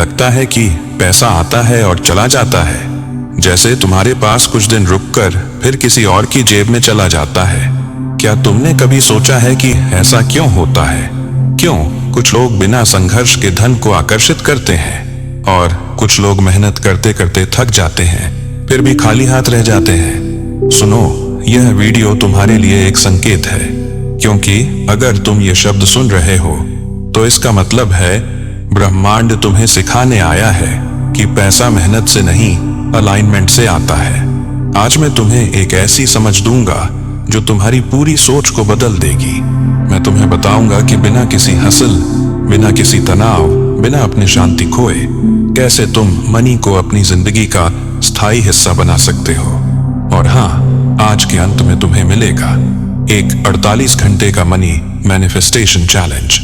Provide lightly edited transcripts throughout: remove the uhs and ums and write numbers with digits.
लगता है कि पैसा आता है और चला जाता है, जैसे तुम्हारे पास कुछ दिन रुककर फिर किसी और की जेब में चला जाता है। क्या तुमने कभी सोचा है कि ऐसा क्यों होता है? क्यों कुछ लोग बिना संघर्ष के धन को आकर्षित करते हैं और कुछ लोग मेहनत करते करते थक जाते हैं फिर भी खाली हाथ रह जाते हैं? सुनो, यह वीडियो तुम्हारे लिए एक संकेत है, क्योंकि अगर तुम ये शब्द सुन रहे हो तो इसका मतलब है ब्रह्मांड तुम्हें सिखाने आया है कि पैसा मेहनत से नहीं, अलाइनमेंट से आता है। आज मैं तुम्हें एक ऐसी समझ दूंगा जो तुम्हारी पूरी सोच को बदल देगी। मैं तुम्हें बताऊंगा कि बिना किसी हसल, बिना किसी तनाव, बिना अपनी शांति खोए कैसे तुम मनी को अपनी जिंदगी का स्थायी हिस्सा बना सकते हो। और हाँ, आज के अंत में तुम्हें मिलेगा एक 48 घंटे का मनी मैनिफेस्टेशन चैलेंज,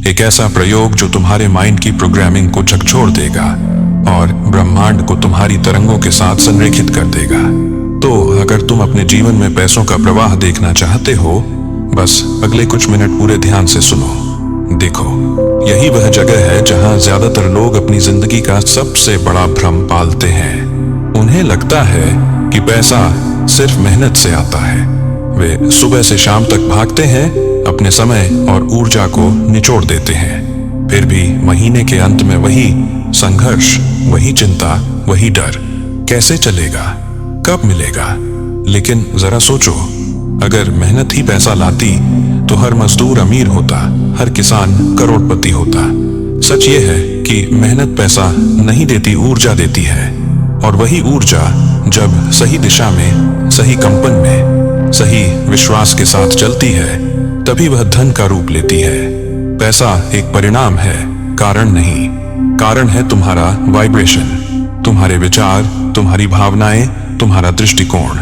एक ऐसा प्रयोग जो तुम्हारे माइंड की प्रोग्रामिंग को झकझोर देगा और ब्रह्मांड को तुम्हारी तरंगों के साथ संरेखित कर देगा। तो अगर तुम अपने जीवन में पैसों का प्रवाह देखना चाहते हो, बस अगले कुछ मिनट पूरे ध्यान से सुनो। देखो, यही वह जगह है जहां ज्यादातर लोग अपनी जिंदगी का सबसे बड़ा भ्रम पालते हैं। उन्हें लगता है कि पैसा सिर्फ मेहनत से आता है। वे सुबह से शाम तक भागते हैं, अपने समय और ऊर्जा को निचोड़ देते हैं, फिर भी महीने के अंत में वही संघर्ष, वही चिंता, वही डर। कैसे चलेगा? कब मिलेगा? लेकिन जरा सोचो, अगर मेहनत ही पैसा लाती तो हर मजदूर अमीर होता, हर किसान करोड़पति होता। सच ये है कि मेहनत पैसा नहीं देती, ऊर्जा देती है। और वही ऊर्जा जब सही दिशा में, सही कंपन में, सही विश्वास के साथ चलती है, तभी वह धन का रूप लेती है। पैसा एक परिणाम है, कारण नहीं। कारण है तुम्हारा वाइब्रेशन, तुम्हारे विचार, तुम्हारी भावनाएं, तुम्हारा दृष्टिकोण।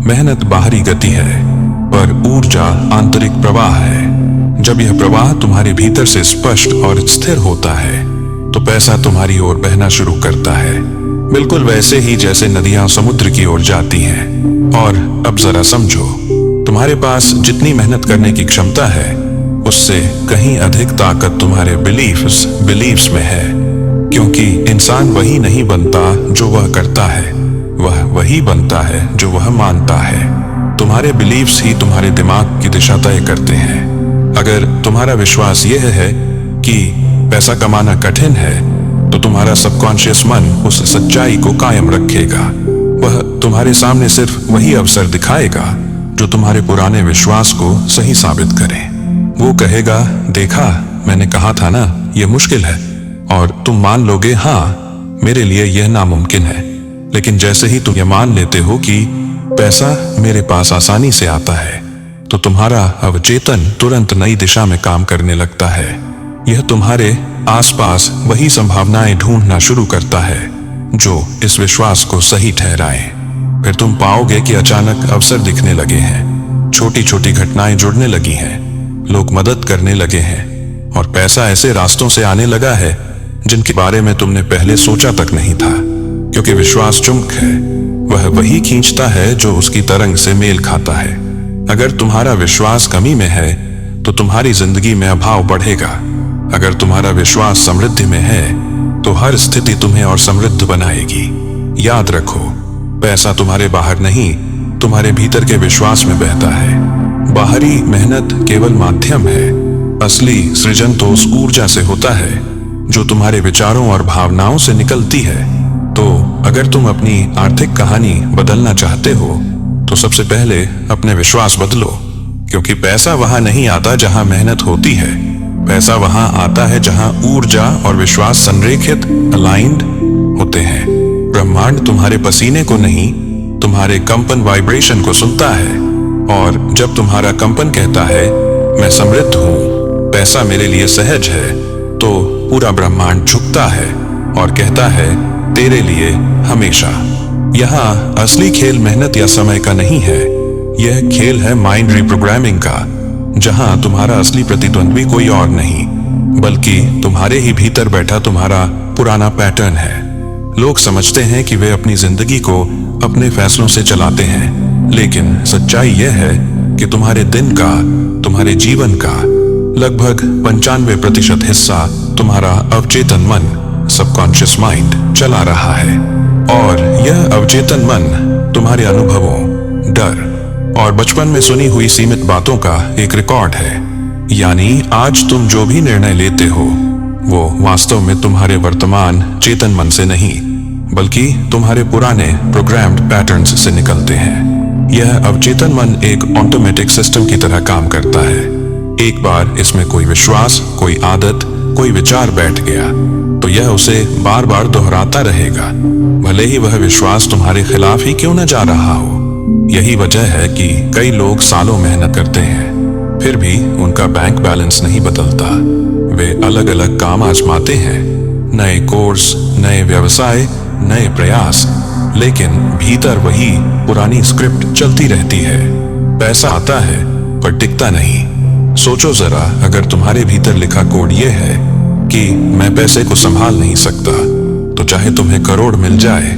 मेहनत बाहरी गति है, पर ऊर्जा आंतरिक प्रवाह है। जब यह प्रवाह तुम्हारे भीतर से स्पष्ट और स्थिर होता है तो पैसा तुम्हारी ओर बहना शुरू करता है, बिल्कुल वैसे ही जैसे नदियां समुद्र की ओर जाती हैं। और अब जरा समझो, तुम्हारे पास जितनी मेहनत करने की क्षमता है, उससे कहीं अधिक ताकत तुम्हारे बिलीफ्स में है। क्योंकि इंसान वही नहीं बनता जो वह करता है, वह वही बनता है जो वह मानता है। तुम्हारे बिलीफ्स ही तुम्हारे दिमाग की दिशा तय करते हैं। अगर तुम्हारा विश्वास यह है कि पैसा कमाना कठिन है, तो तुम्हारा सबकॉन्शियस मन उस सच्चाई को कायम रखेगा। वह तुम्हारे सामने सिर्फ वही अवसर दिखाएगा जो तुम्हारे पुराने विश्वास को सही साबित करे। वो कहेगा, देखा, मैंने कहा था ना, यह मुश्किल है। और तुम मान लोगे, हाँ, मेरे लिए यह नामुमकिन है। लेकिन जैसे ही तुम ये मान लेते हो कि पैसा मेरे पास आसानी से आता है, तो तुम्हारा अवचेतन तुरंत नई दिशा में काम करने लगता है। यह तुम्हारे आसपास वही संभावनाएं ढूंढना शुरू करता है जो इस विश्वास को सही ठहराए। फिर तुम पाओगे कि अचानक अवसर दिखने लगे हैं, छोटी छोटी घटनाएं जुड़ने लगी हैं, लोग मदद करने लगे हैं, और पैसा ऐसे रास्तों से आने लगा है जिनके बारे में तुमने पहले सोचा तक नहीं था। क्योंकि विश्वास चुंबक है, वह वही खींचता है जो उसकी तरंग से मेल खाता है। अगर तुम्हारा विश्वास कमी में है तो तुम्हारी जिंदगी में अभाव बढ़ेगा। अगर तुम्हारा विश्वास समृद्धि में है तो हर स्थिति तुम्हें और समृद्ध बनाएगी। याद रखो, पैसा तुम्हारे बाहर नहीं, तुम्हारे भीतर के विश्वास में बहता है। बाहरी मेहनत केवल माध्यम है, असली सृजन तो उस ऊर्जा से होता है जो तुम्हारे विचारों और भावनाओं से निकलती है। तो अगर तुम अपनी आर्थिक कहानी बदलना चाहते हो तो सबसे पहले अपने विश्वास बदलो। क्योंकि पैसा वहां नहीं आता जहां मेहनत होती है, पैसा वहां आता है जहां ऊर्जा और विश्वास संरेखित, अलाइंड होते हैं। ब्रह्मांड तुम्हारे पसीने को नहीं, तुम्हारे कंपन, वाइब्रेशन को सुनता है। और जब तुम्हारा कंपन कहता है, मैं समृद्ध हूं, पैसा मेरे लिए सहज है, तो पूरा ब्रह्मांड झुकता है और कहता है, तेरे लिए हमेशा। यहाँ असली खेल मेहनत या समय का नहीं है, यह खेल है माइंड रिप्रोग्रामिंग का, जहां तुम्हारा असली प्रतिद्वंद्वी कोई और नहीं बल्कि तुम्हारे ही भीतर बैठा तुम्हारा पुराना पैटर्न है। लोग समझते हैं कि वे अपनी जिंदगी को अपने फैसलों से चलाते हैं, लेकिन सच्चाई यह है कि तुम्हारे दिन का, तुम्हारे जीवन का लगभग 95% हिस्सा तुम्हारा अवचेतन मन सबकॉन्शियस माइंड चला रहा है। और यह अवचेतन मन तुम्हारे अनुभवों, डर और बचपन में सुनी हुई सीमित बातों का एक रिकॉर्ड है। यानी आज तुम जो भी निर्णय लेते हो वो वास्तव में तुम्हारे वर्तमान चेतन मन से नहीं, बल्कि तुम्हारे पुराने प्रोग्राम्ड पैटर्न्स से निकलते हैं। यह अवचेतन मन एक ऑटोमेटिक सिस्टम की तरह काम करता है। एक बार इसमें कोई विश्वास, कोई आदत, कोई विचार बैठ गया तो यह उसे बार बार दोहराता रहेगा, भले ही वह विश्वास तुम्हारे खिलाफ ही क्यों न जा रहा हो। यही वजह है कि कई लोग सालों मेहनत करते हैं, फिर भी उनका बैंक बैलेंस नहीं बदलता। वे अलग अलग काम आजमाते हैं, नए कोर्स, नए व्यवसाय, नए प्रयास, लेकिन भीतर वही पुरानी स्क्रिप्ट चलती रहती है। पैसा आता है पर टिकता नहीं। सोचो जरा, अगर तुम्हारे भीतर लिखा कोड ये है कि मैं पैसे को संभाल नहीं सकता, तो चाहे तुम्हें करोड़ मिल जाए,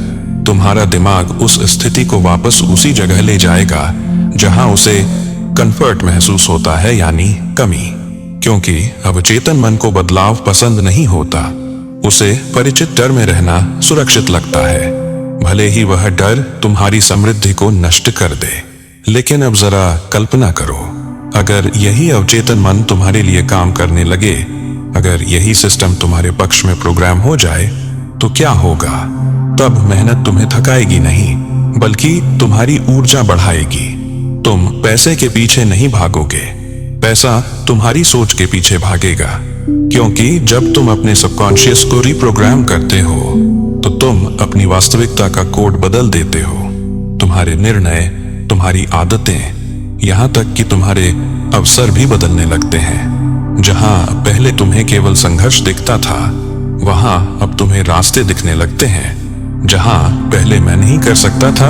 तुम्हारा दिमाग उस स्थिति को वापस उसी जगह ले जाएगा जहां उसे कंफर्ट महसूस होता है, यानी कमी। क्योंकि अवचेतन मन को बदलाव पसंद नहीं होता। उसे परिचित डर में रहना सुरक्षित लगता है, भले ही वह डर तुम्हारी समृद्धि को नष्ट कर दे। लेकिन अब जरा कल्पना करो, अगर यही अवचेतन मन तुम्हारे लिए काम करने लगे, अगर यही सिस्टम तुम्हारे पक्ष में प्रोग्राम हो जाए, तो क्या होगा? तब मेहनत तुम्हें थकाएगी नहीं, बल्कि तुम्हारी ऊर्जा बढ़ाएगी। तुम पैसे के पीछे नहीं भागोगे, पैसा तुम्हारी सोच के पीछे भागेगा। क्योंकि जब तुम अपने सबकॉन्शियस को रिप्रोग्राम करते हो तो तुम अपनी वास्तविकता का कोड बदल देते हो। तुम्हारे निर्णय, तुम्हारी आदतें, यहाँ तक कि तुम्हारे अवसर भी बदलने लगते हैं। जहां पहले तुम्हें केवल संघर्ष दिखता था, वहां अब तुम्हें रास्ते दिखने लगते हैं। जहां पहले मैं नहीं कर सकता था,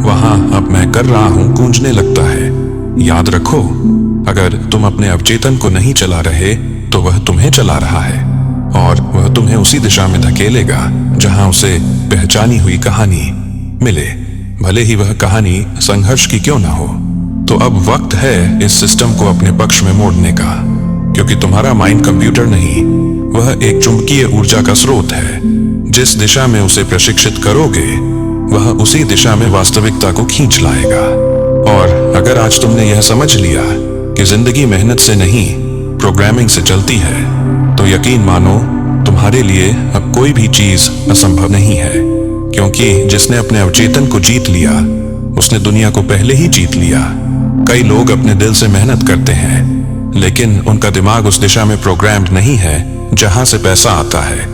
वहां अब मैं कर रहा हूं गूंजने लगता है। याद रखो, अगर तुम अपने अवचेतन को नहीं चला रहे तो वह तुम्हें चला रहा है, और वह तुम्हें उसी दिशा में धकेलेगा जहां उसे पहचानी हुई कहानी मिले, भले ही वह कहानी संघर्ष की क्यों ना हो। तो अब वक्त है इस सिस्टम को अपने पक्ष में मोड़ने का, क्योंकि तुम्हारा माइंड कंप्यूटर नहीं, वह एक चुंबकीय ऊर्जा का स्रोत है। जिस दिशा में उसे प्रशिक्षित करोगे, वह उसी दिशा में वास्तविकता को खींच लाएगा। और अगर आज तुमने यह समझ लिया कि जिंदगी मेहनत से नहीं, प्रोग्रामिंग से चलती है, तो यकीन मानो तुम्हारे लिए अब कोई भी चीज असंभव नहीं है। क्योंकि जिसने अपने अवचेतन को जीत लिया, उसने दुनिया को पहले ही जीत लिया। कई लोग अपने दिल से मेहनत करते हैं, लेकिन उनका दिमाग उस दिशा में प्रोग्राम्ड नहीं है जहां से पैसा आता है।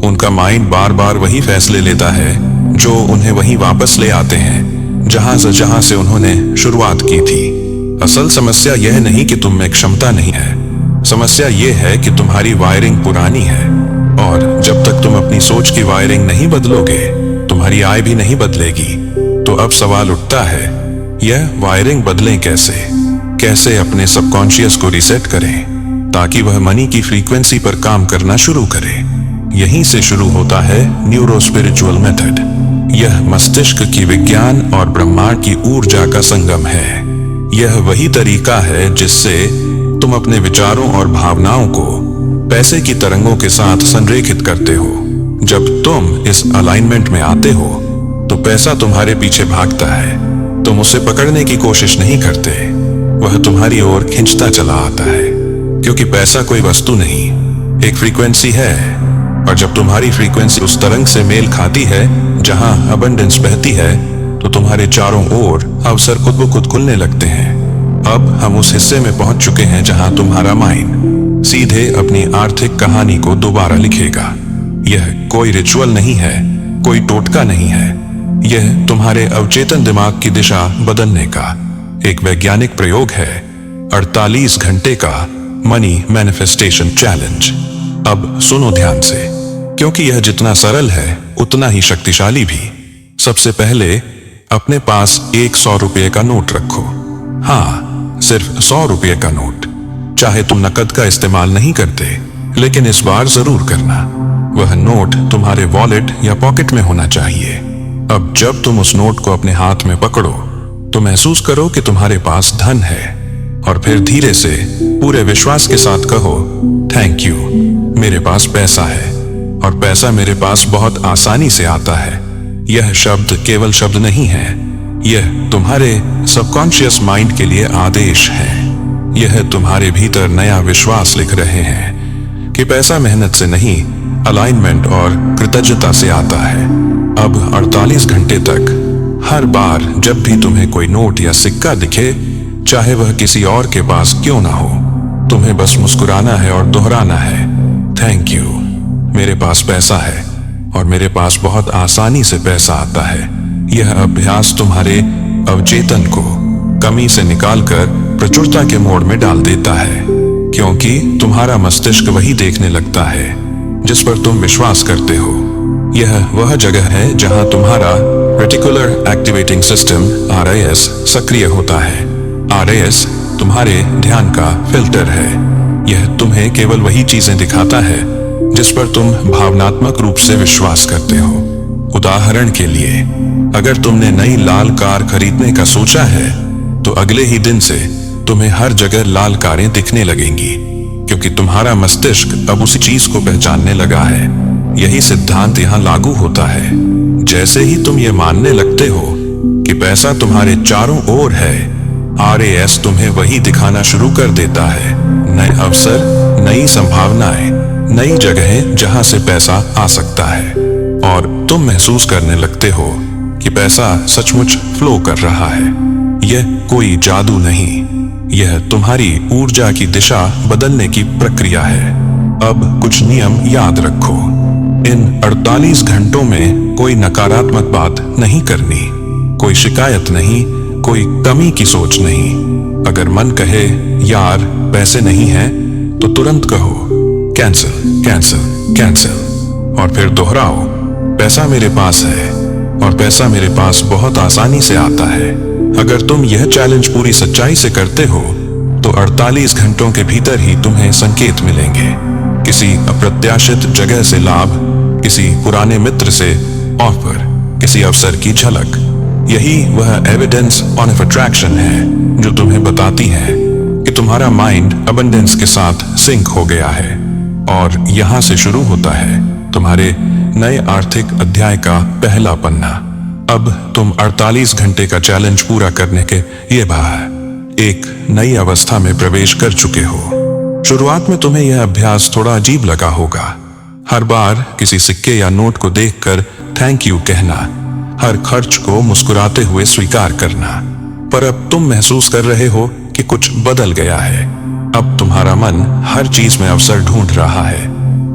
उनका माइंड बार बार वही फैसले लेता है जो उन्हें वहीं वापस ले आते हैं जहां से उन्होंने शुरुआत की थी। असल समस्या यह नहीं कि तुम में क्षमता नहीं है, समस्या यह है कि तुम्हारी वायरिंग पुरानी है। और जब तक तुम अपनी सोच की वायरिंग नहीं बदलोगे, तुम्हारी आय भी नहीं बदलेगी। तो अब सवाल उठता है, यह वायरिंग बदलें कैसे? कैसे अपने सबकॉन्शियस को रीसेट करें ताकि वह मनी की फ्रीक्वेंसी पर काम करना शुरू करे? यहीं से शुरू होता है न्यूरो स्पिरिचुअल मेथड। यह मस्तिष्क की विज्ञान और ब्रह्मांड की ऊर्जा का संगम है। यह वही तरीका है जिससे तुम अपने विचारों और भावनाओं को पैसे की तरंगों के साथ संरेखित करते हो। जब तुम इस अलाइनमेंट में आते हो तो पैसा तुम्हारे पीछे भागता है। तुम उसे पकड़ने की कोशिश नहीं करते, वह तुम्हारी ओर खींचता चला आता है। क्योंकि पैसा कोई वस्तु नहीं, एक फ्रीक्वेंसी है। और जब तुम्हारी फ्रीक्वेंसी उस तरंग से मेल खाती है जहां अबंडेंस बहती है, तो तुम्हारे चारों ओर अवसर खुद ब खुद खुलने लगते हैं। अब हम उस हिस्से में पहुंच चुके हैं जहां तुम्हारा माइंड सीधे अपनी आर्थिक कहानी को दोबारा लिखेगा। यह कोई रिचुअल नहीं है, कोई टोटका नहीं है, यह तुम्हारे अवचेतन दिमाग की दिशा बदलने का एक वैज्ञानिक प्रयोग है। 48 घंटे का मनी मैनिफेस्टेशन चैलेंज। अब सुनो ध्यान से, क्योंकि यह जितना सरल है उतना ही शक्तिशाली भी। सबसे पहले अपने पास एक 100 रुपये का नोट रखो। हाँ, सिर्फ 100 रुपये का नोट। चाहे तुम नकद का इस्तेमाल नहीं करते, लेकिन इस बार जरूर करना। वह नोट तुम्हारे वॉलेट या पॉकेट में होना चाहिए। अब जब तुम उस नोट को अपने हाथ में पकड़ो तो महसूस करो कि तुम्हारे पास धन है, और फिर धीरे से पूरे विश्वास के साथ कहो, थैंक यू, मेरे पास पैसा है। और पैसा मेरे पास बहुत आसानी से आता है। यह शब्द केवल शब्द नहीं है, यह तुम्हारे सबकॉन्शियस माइंड के लिए आदेश है। यह तुम्हारे भीतर नया विश्वास लिख रहे हैं कि पैसा मेहनत से नहीं, अलाइनमेंट और कृतज्ञता से आता है। अब 48 घंटे तक हर बार जब भी तुम्हें कोई नोट या सिक्का दिखे, चाहे वह किसी और के पास क्यों ना हो, तुम्हें बस मुस्कुराना है और दोहराना है, थैंक यू, मेरे पास पैसा है और मेरे पास बहुत आसानी से पैसा आता है। यह अभ्यास तुम्हारे अवचेतन को कमी से निकालकर प्रचुरता के मोड में डाल देता है, क्योंकि तुम्हारा मस्तिष्क वही देखने लगता है जिस पर तुम विश्वास करते हो। यह वह जगह है जहां तुम्हारा रेटिकुलर एक्टिवेटिंग सिस्टम RAS सक्रिय होता है। RAS तुम्हारे ध्यान का फिल्टर है। यह तुम्हें केवल वही चीजें दिखाता है जिस पर तुम भावनात्मक रूप से विश्वास करते हो। उदाहरण के लिए, अगर तुमने नई लाल कार खरीदने का सोचा है, तो अगले ही दिन से तुम्हें हर जगह लाल कारें दिखने लगेंगी, क्योंकि तुम्हारा मस्तिष्क अब उसी चीज को पहचानने लगा है। यही सिद्धांत यहाँ लागू होता है। जैसे ही तुम ये मानने लगते हो कि पैसा तुम्हारे चारों ओर है, RAS तुम्हें वही दिखाना शुरू कर देता है। नए अवसर, नई संभावनाएं, नई जगहें जहां से पैसा आ सकता है, और तुम महसूस करने लगते हो कि पैसा सचमुच फ्लो कर रहा है। यह कोई जादू नहीं, यह तुम्हारी ऊर्जा की दिशा बदलने की प्रक्रिया है। अब कुछ नियम याद रखो। इन 48 घंटों में कोई नकारात्मक बात नहीं करनी, कोई शिकायत नहीं, कोई कमी की सोच नहीं। अगर मन कहे यार पैसे नहीं है, तो तुरंत कहो कैंसिल, कैंसिल, कैंसिल, और फिर दोहराओ पैसा मेरे पास है और पैसा मेरे पास बहुत आसानी से आता है। अगर तुम यह चैलेंज पूरी सच्चाई से करते हो, तो 48 घंटों के भीतर ही तुम्हें संकेत मिलेंगे। किसी अप्रत्याशित जगह से लाभ, किसी पुराने मित्र से ऑफर, किसी अवसर की झलक। यही वह एविडेंस ऑफ अट्रैक्शन है जो तुम्हें बताती है कि तुम्हारा माइंड अबंडेंस के साथ सिंक हो गया है। और यहां से शुरू होता है तुम्हारे नए आर्थिक अध्याय का पहला पन्ना। अब तुम 48 घंटे का चैलेंज पूरा करने के ये बाहर एक नई अवस्था में प्रवेश कर चुके हो। शुरुआत में तुम्हें यह अभ्यास थोड़ा अजीब लगा होगा। हर बार किसी सिक्के या नोट को देखकर थैंक यू कहना, हर खर्च को मुस्कुराते हुए स्वीकार करना। पर अब तुम महसूस कर रहे हो कि कुछ बदल गया है। अब तुम्हारा मन हर चीज में अवसर ढूंढ रहा है,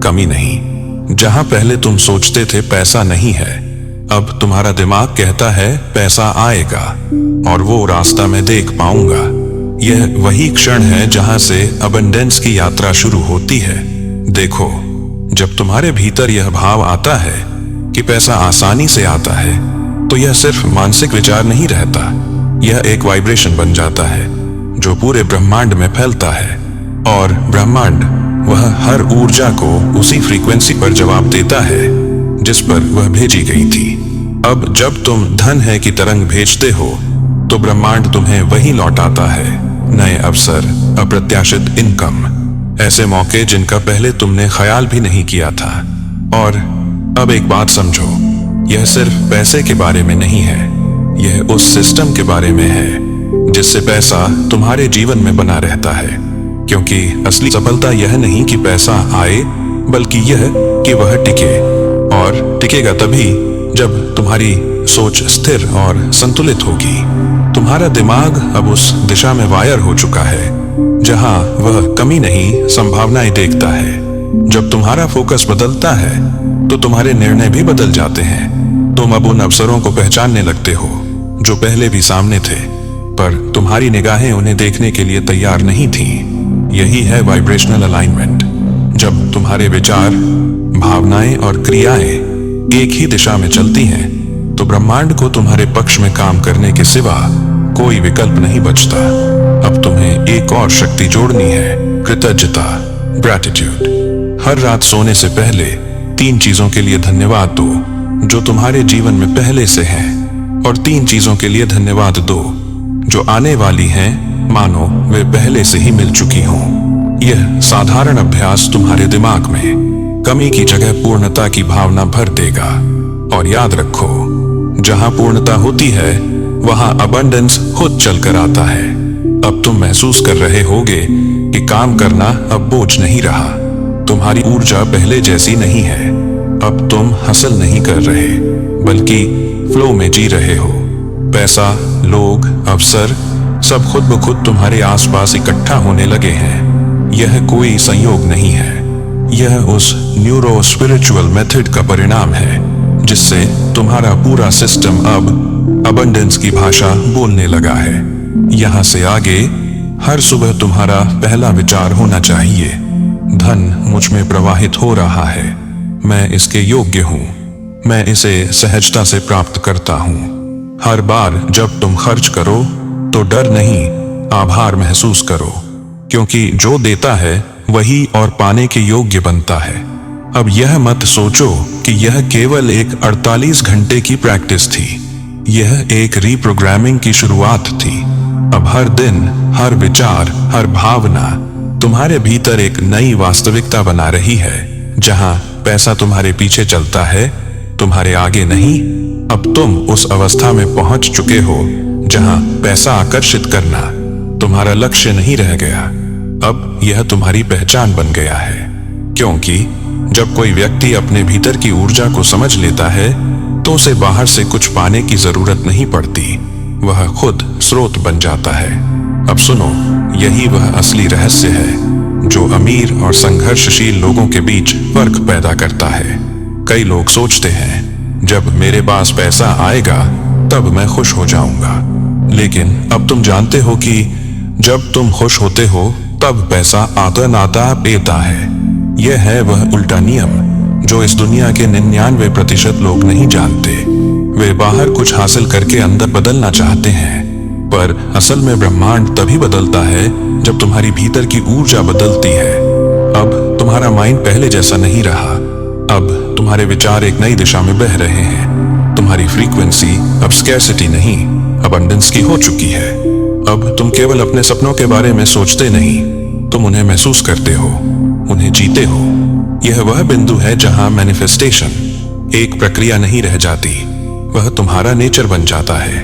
कमी नहीं। जहां पहले तुम सोचते थे पैसा नहीं है, अब तुम्हारा दिमाग कहता है पैसा आएगा और वो रास्ता मैं देख पाऊंगा। यह वही क्षण है जहां से अबंडेंस की यात्रा शुरू होती है। देखो, जब तुम्हारे भीतर यह भाव आता है कि पैसा आसानी से आता है, तो यह सिर्फ मानसिक विचार नहीं रहता, यह एक वाइब्रेशन बन जाता है जो पूरे ब्रह्मांड में फैलता है। और ब्रह्मांड वह हर ऊर्जा को उसी फ्रीक्वेंसी पर जवाब देता है जिस पर वह भेजी गई थी। अब जब तुम धन है की तरंग भेजते हो, तो ब्रह्मांड तुम्हें वही लौटाता है। नए अवसर, अप्रत्याशित इनकम, ऐसे मौके जिनका पहले तुमने ख्याल भी नहीं किया था। और अब एक बात समझो, यह सिर्फ पैसे के बारे में नहीं है, यह उस सिस्टम के बारे में है जिससे पैसा तुम्हारे जीवन में बना रहता है। क्योंकि असली सफलता यह नहीं कि पैसा आए, बल्कि यह कि वह टिके। और टिकेगा तभी जब तुम्हारी सोच स्थिर और संतुलित होगी। तुम्हारा दिमाग अब उस दिशा में वायर हो चुका है जहां वह कमी नहीं, संभावनाएं देखता है। जब तुम्हारा फोकस बदलता है, तो तुम्हारे निर्णय भी बदल जाते हैं। तुम अब उन अवसरों को पहचानने लगते हो जो पहले भी सामने थे, पर तुम्हारी निगाहें उन्हें देखने के लिए तैयार नहीं थीं। यही है वाइब्रेशनल अलाइनमेंट। जब तुम्हारे विचार, भावनाएं और क्रियाएं एक ही दिशा में चलती हैं, तो ब्रह्मांड को तुम्हारे पक्ष में काम करने के सिवा कोई विकल्प नहीं बचता। अब तुम्हें एक और शक्ति जोड़नी है, कृतज्ञता, ग्रैटिट्यूड। हर रात सोने से पहले 3 चीजों के लिए धन्यवाद दो जो तुम्हारे जीवन में पहले से हैं, और 3 चीजों के लिए धन्यवाद दो जो आने वाली हैं, मानो वे पहले से ही मिल चुकी हों। यह साधारण अभ्यास तुम्हारे दिमाग में कमी की जगह पूर्णता की भावना भर देगा। और याद रखो, जहां पूर्णता होती है वहां अबंडेंस खुद चलकर आता है। अब तुम महसूस कर रहे होगे कि काम करना अब बोझ नहीं रहा। तुम्हारी ऊर्जा पहले जैसी नहीं है। अब तुम हासिल नहीं कर रहे, बल्कि फ्लो में जी रहे हो। पैसा, लोग, अवसर सब खुद ब खुद तुम्हारे आसपास इकट्ठा होने लगे हैं। यह कोई संयोग नहीं है, यह उस न्यूरो स्पिरिचुअल मेथड का परिणाम है जिससे तुम्हारा पूरा सिस्टम अब अबंडेंस की भाषा बोलने लगा है। यहां से आगे हर सुबह तुम्हारा पहला विचार होना चाहिए, धन मुझ में प्रवाहित हो रहा है, मैं इसके योग्य हूं, मैं इसे सहजता से प्राप्त करता हूं। हर बार जब तुम खर्च करो तो डर नहीं, आभार महसूस करो, क्योंकि जो देता है वही और पाने के योग्य बनता है। अब यह मत सोचो कि यह केवल एक 48 घंटे की प्रैक्टिस थी, यह एक रीप्रोग्रामिंग की शुरुआत थी। अब हर दिन, हर विचार, हर भावना तुम्हारे भीतर एक नई वास्तविकता बना रही है, जहां पैसा तुम्हारे पीछे चलता है, तुम्हारे आगे नहीं। अब तुम उस अवस्था में पहुंच चुके हो जहां पैसा आकर्षित करना तुम्हारा लक्ष्य नहीं रह गया, अब यह तुम्हारी पहचान बन गया है। क्योंकि जब कोई व्यक्ति अपने भीतर की ऊर्जा को समझ लेता है तो उसे बाहर से कुछ पाने की जरूरत नहीं पड़ती, वह खुद स्रोत बन जाता है। अब सुनो, यही वह असली रहस्य है जो अमीर और संघर्षशील लोगों के बीच फर्क पैदा करता है। कई लोग सोचते हैं जब मेरे पास पैसा आएगा तब मैं खुश हो जाऊंगा, लेकिन अब तुम जानते हो कि जब तुम खुश होते हो तब पैसा आता नाता पेता है। यह है वह उल्टा नियम जो इस दुनिया के 99% लोग नहीं जानते। वे बाहर कुछ हासिल करके अंदर बदलना चाहते हैं, पर असल में ब्रह्मांड तभी बदलता है जब तुम्हारी भीतर की ऊर्जा बदलती है। अब तुम्हारा माइंड पहले जैसा नहीं रहा, अब तुम्हारे विचार एक नई दिशा में बह रहे हैं। तुम्हारी फ्रीक्वेंसी अब स्कैर्सिटी नहीं, अबंडेंस की हो चुकी है। अब तुम केवल अपने सपनों के बारे में सोचते नहीं, तुम उन्हें महसूस करते हो, उन्हें जीते हो। यह वह बिंदु है जहां मैनिफेस्टेशन एक प्रक्रिया नहीं रह जाती, वह तुम्हारा नेचर बन जाता है।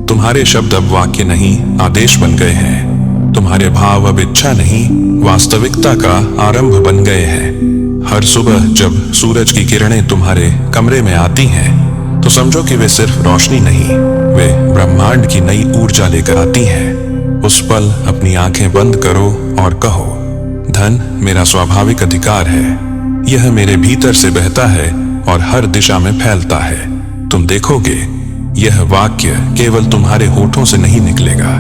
तुम्हारे शब्द अब वाक्य नहीं, आदेश बन गए हैं। तुम्हारे भाव अब इच्छा नहीं, वास्तविकता का आरंभ बन गए हैं। हर सुबह जब सूरज की किरणें तुम्हारे कमरे में आती हैं, तो समझो कि वे सिर्फ रोशनी नहीं, वे ब्रह्मांड की नई ऊर्जा लेकर आती हैं। उस पल अपनी आंखें बंद करो और कहो, धन मेरा स्वाभाविक अधिकार है, यह मेरे भीतर से बहता है और हर दिशा में फैलता है। तुम देखोगे यह वाक्य केवल तुम्हारे होठों से नहीं निकलेगा,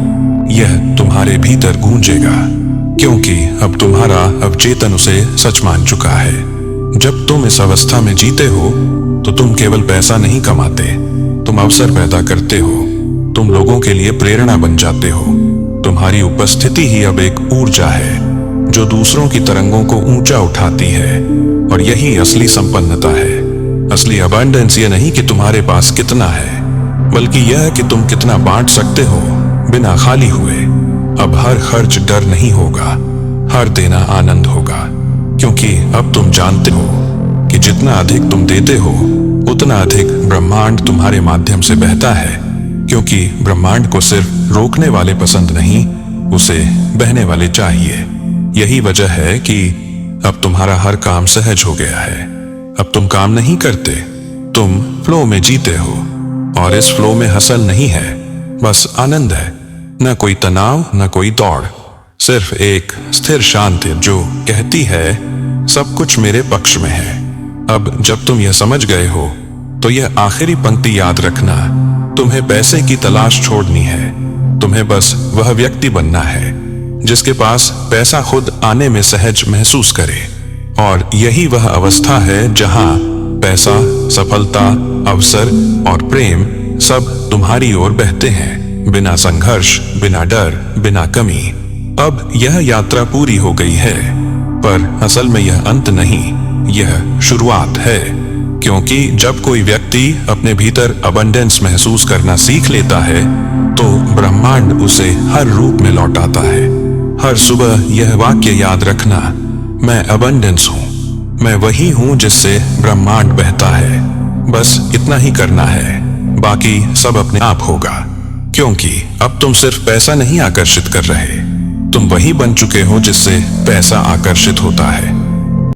यह तुम्हारे भीतर गूंजेगा, क्योंकि अब तुम्हारा अवचेतन उसे सच मान चुका है। जब तुम इस अवस्था में जीते हो तो तुम केवल पैसा नहीं कमाते, तुम अवसर पैदा करते हो, तुम लोगों के लिए प्रेरणा बन जाते हो। तुम्हारी उपस्थिति ही अब एक ऊर्जा है जो दूसरों की तरंगों को ऊंचा उठाती है, और यही असली संपन्नता है। असली अबंडेंस यह नहीं कि तुम्हारे पास कितना है, बल्कि यह कि तुम कितना बांट सकते हो बिना खाली हुए। अब हर खर्च डर नहीं होगा, हर देना आनंद होगा, क्योंकि अब तुम जानते हो कि जितना अधिक तुम देते हो उतना अधिक ब्रह्मांड तुम्हारे माध्यम से बहता है। क्योंकि ब्रह्मांड को सिर्फ रोकने वाले पसंद नहीं, उसे बहने वाले चाहिए। यही वजह है कि अब तुम्हारा हर काम सहज हो गया है। अब तुम काम नहीं करते, तुम फ्लो में जीते हो, और इस फ्लो में हसल नहीं है, बस आनंद है। न कोई तनाव, न कोई दौड़, सिर्फ एक स्थिर शांति जो कहती है सब कुछ मेरे पक्ष में है। अब जब तुम यह समझ गए हो तो यह आखिरी पंक्ति याद रखना, तुम्हें पैसे की तलाश छोड़नी है, तुम्हें बस वह व्यक्ति बनना है जिसके पास पैसा खुद आने में सहज महसूस करे। और यही वह अवस्था है जहां पैसा, सफलता, अवसर और प्रेम सब तुम्हारी ओर बहते हैं, बिना संघर्ष, बिना डर, बिना कमी। अब यह यात्रा पूरी हो गई है, पर असल में यह अंत नहीं, यह शुरुआत है। क्योंकि जब कोई व्यक्ति अपने भीतर अबंडेंस महसूस करना सीख लेता है तो ब्रह्मांड उसे हर रूप में लौटाता है। हर सुबह यह वाक्य याद रखना, मैं अबंडेंस हूं, मैं वही हूं जिससे ब्रह्मांड बहता है। बस इतना ही करना है, बाकी सब अपने आप होगा। क्योंकि अब तुम सिर्फ पैसा नहीं आकर्षित कर रहे, तुम वही बन चुके हो जिससे पैसा आकर्षित होता है।